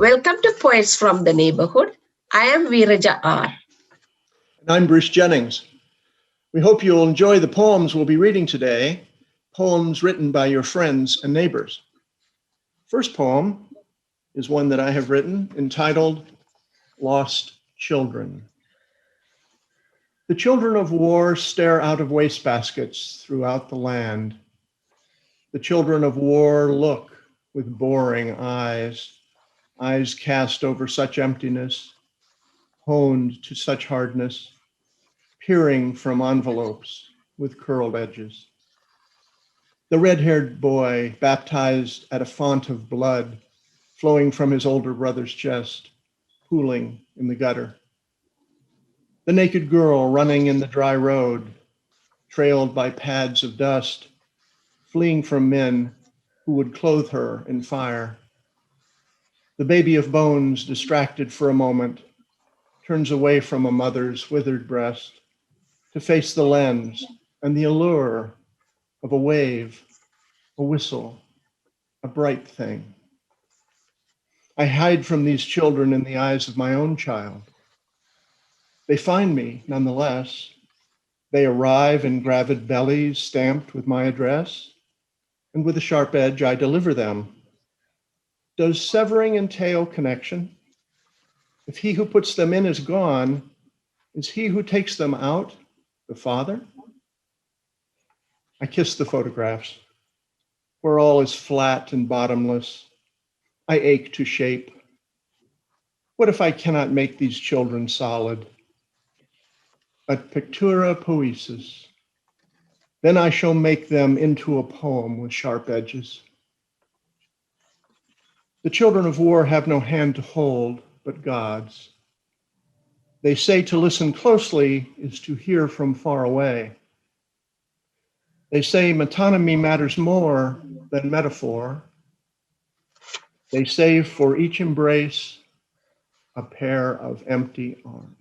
Welcome to Poets from the Neighborhood. I am VeerajaR. And I'm Bruce Jennings. We hope you'll enjoy the poems we'll be reading today, poems written by your friends and neighbors. First poem is one that I have written entitled Lost Children. The children of war stare out of wastebaskets throughout the land. The children of war look with boring eyes, eyes cast over such emptiness, honed to such hardness, peering from envelopes with curled edges. The red-haired boy, baptized at a font of blood, flowing from his older brother's chest, pooling in the gutter. The naked girl running in the dry road, trailed by pads of dust, fleeing from men who would clothe her in fire. The baby of bones, distracted for a moment, turns away from a mother's withered breast to face the lens and the allure of a wave, a whistle, a bright thing. I hide from these children in the eyes of my own child. They find me nonetheless. They arrive in gravid bellies stamped with my address, and with a sharp edge I deliver them. Does severing entail connection? If he who puts them in is gone, is he who takes them out the father? I kiss the photographs, where all is flat and bottomless. I ache to shape. What if I cannot make these children solid? At pictura poesis, then I shall make them into a poem with sharp edges. The children of war have no hand to hold but God's. They say to listen closely is to hear from far away. They say metonymy matters more than metaphor. They say for each embrace, a pair of empty arms.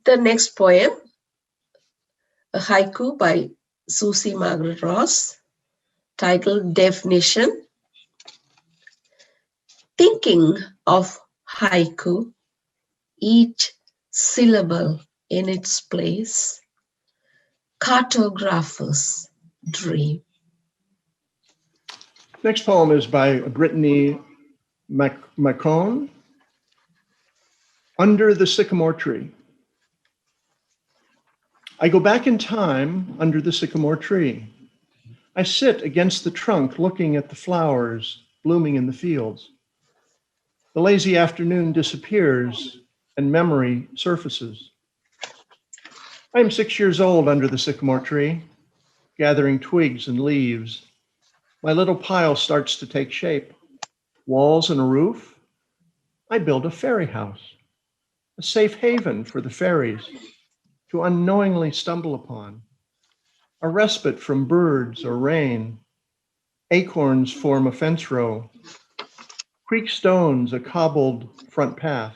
The next poem, a haiku by Susie Margaret Ross, titled Definition. Thinking of haiku, each syllable in its place, cartographer's dream. Next poem is by Brittanie Maccarone, Under the Sycamore Tree. I go back in time under the sycamore tree. I sit against the trunk looking at the flowers blooming in the fields. The lazy afternoon disappears and memory surfaces. I am 6 years old under the sycamore tree, gathering twigs and leaves. My little pile starts to take shape. Walls and a roof. I build a fairy house, a safe haven for the fairies to unknowingly stumble upon, a respite from birds or rain. Acorns form a fence row, creek stones a cobbled front path,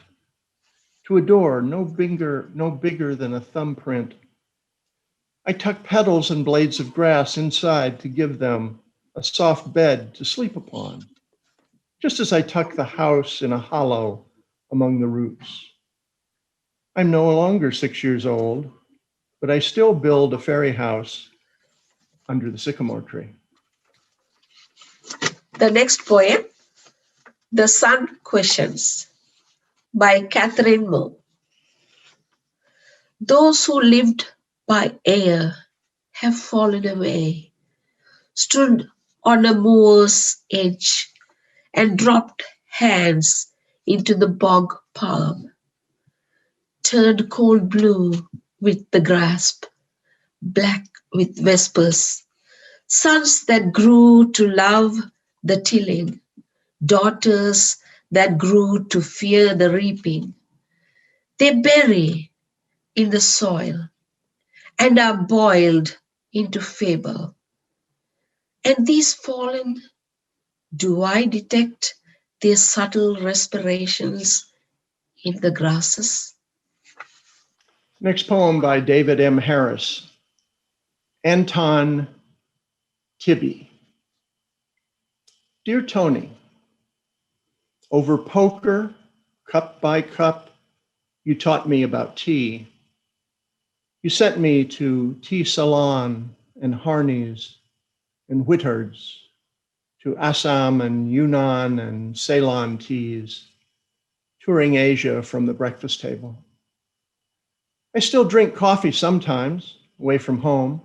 to a door no bigger than a thumbprint. I tuck petals and blades of grass inside to give them a soft bed to sleep upon, just as I tuck the house in a hollow among the roots. I'm no longer 6 years old, but I still build a fairy house under the sycamore tree. The next poem, The Sun Questions, by Catherine Moore. Those who lived by air have fallen away, stood on a moor's edge and dropped hands into the bog palm, turned cold blue with the grasp, black with vespers, sons that grew to love the tilling, daughters that grew to fear the reaping. They bury in the soil and are boiled into fable. And these fallen, do I detect their subtle respirations in the grasses? Next poem by David M. Harris, Anton, Tibbe. Dear Tony, Over poker, cup by cup, you taught me about tea. You sent me to tea salon and Harney's and Whittard's, to Assam and Yunnan and Ceylon teas, touring Asia from the breakfast table. I still drink coffee sometimes, away from home,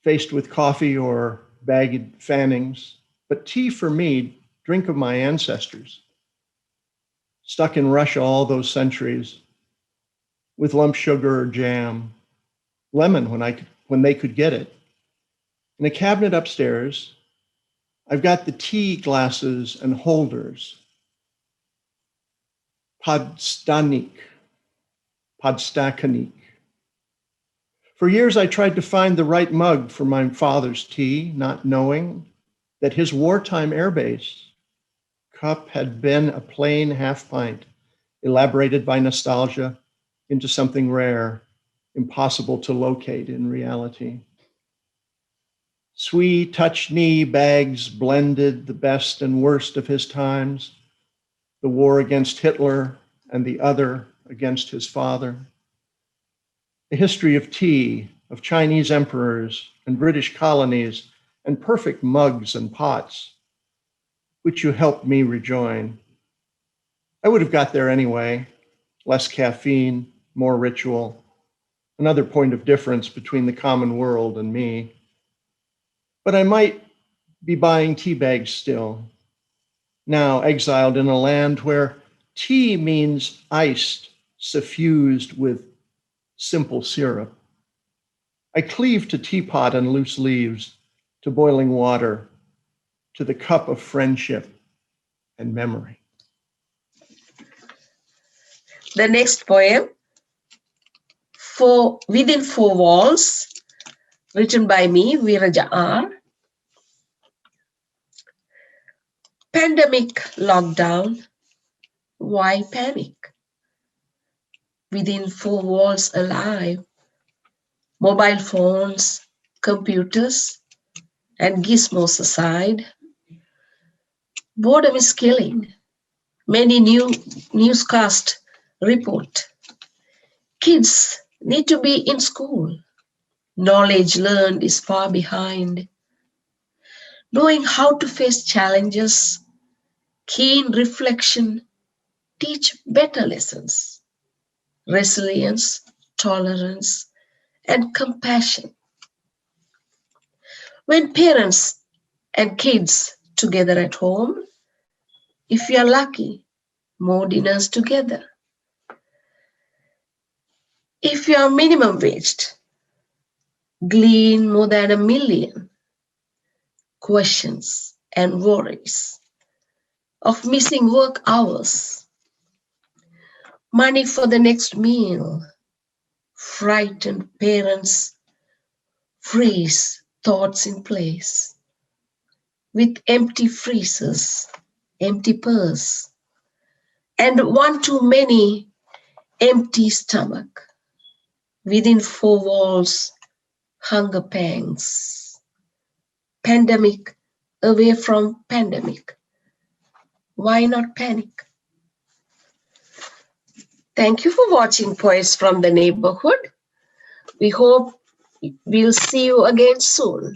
faced with coffee or bagged fannings, but tea for me, drink of my ancestors. Stuck in Russia all those centuries, with lump sugar or jam, lemon when they could get it. In a cabinet upstairs, I've got the tea glasses and holders. Podstakanik. For years, I tried to find the right mug for my father's tea, not knowing that his wartime airbase cup had been a plain half pint, elaborated by nostalgia into something rare, impossible to locate in reality. Sweet touch-knee bags blended the best and worst of his times, the war against Hitler and the other against his father. The history of tea, of Chinese emperors and British colonies, and perfect mugs and pots, which you helped me rejoin. I would have got there anyway, less caffeine, more ritual, another point of difference between the common world and me. But I might be buying tea bags still, now exiled in a land where tea means iced, suffused with simple syrup. I cleave to teapot and loose leaves, to boiling water, to the cup of friendship and memory. The next poem, Within Four Walls, written by me, VeerajaR. Pandemic lockdown, why panic? Within four walls alive, mobile phones, computers, and gizmos aside, boredom is killing. Many newscasts report kids need to be in school. Knowledge learned is far behind. Knowing how to face challenges, keen reflection, teach better lessons. Resilience, tolerance, and compassion. When parents and kids together at home, if you are lucky, more dinners together. If you are minimum waged, glean more than 1 million questions and worries of missing work hours, money for the next meal, frightened parents freeze thoughts in place with empty freezers, empty purse, and one too many empty stomach. Within four walls, hunger pangs. Pandemic away from pandemic. Why not panic? Thank you for watching Poets from the Neighborhood. We hope we'll see you again soon.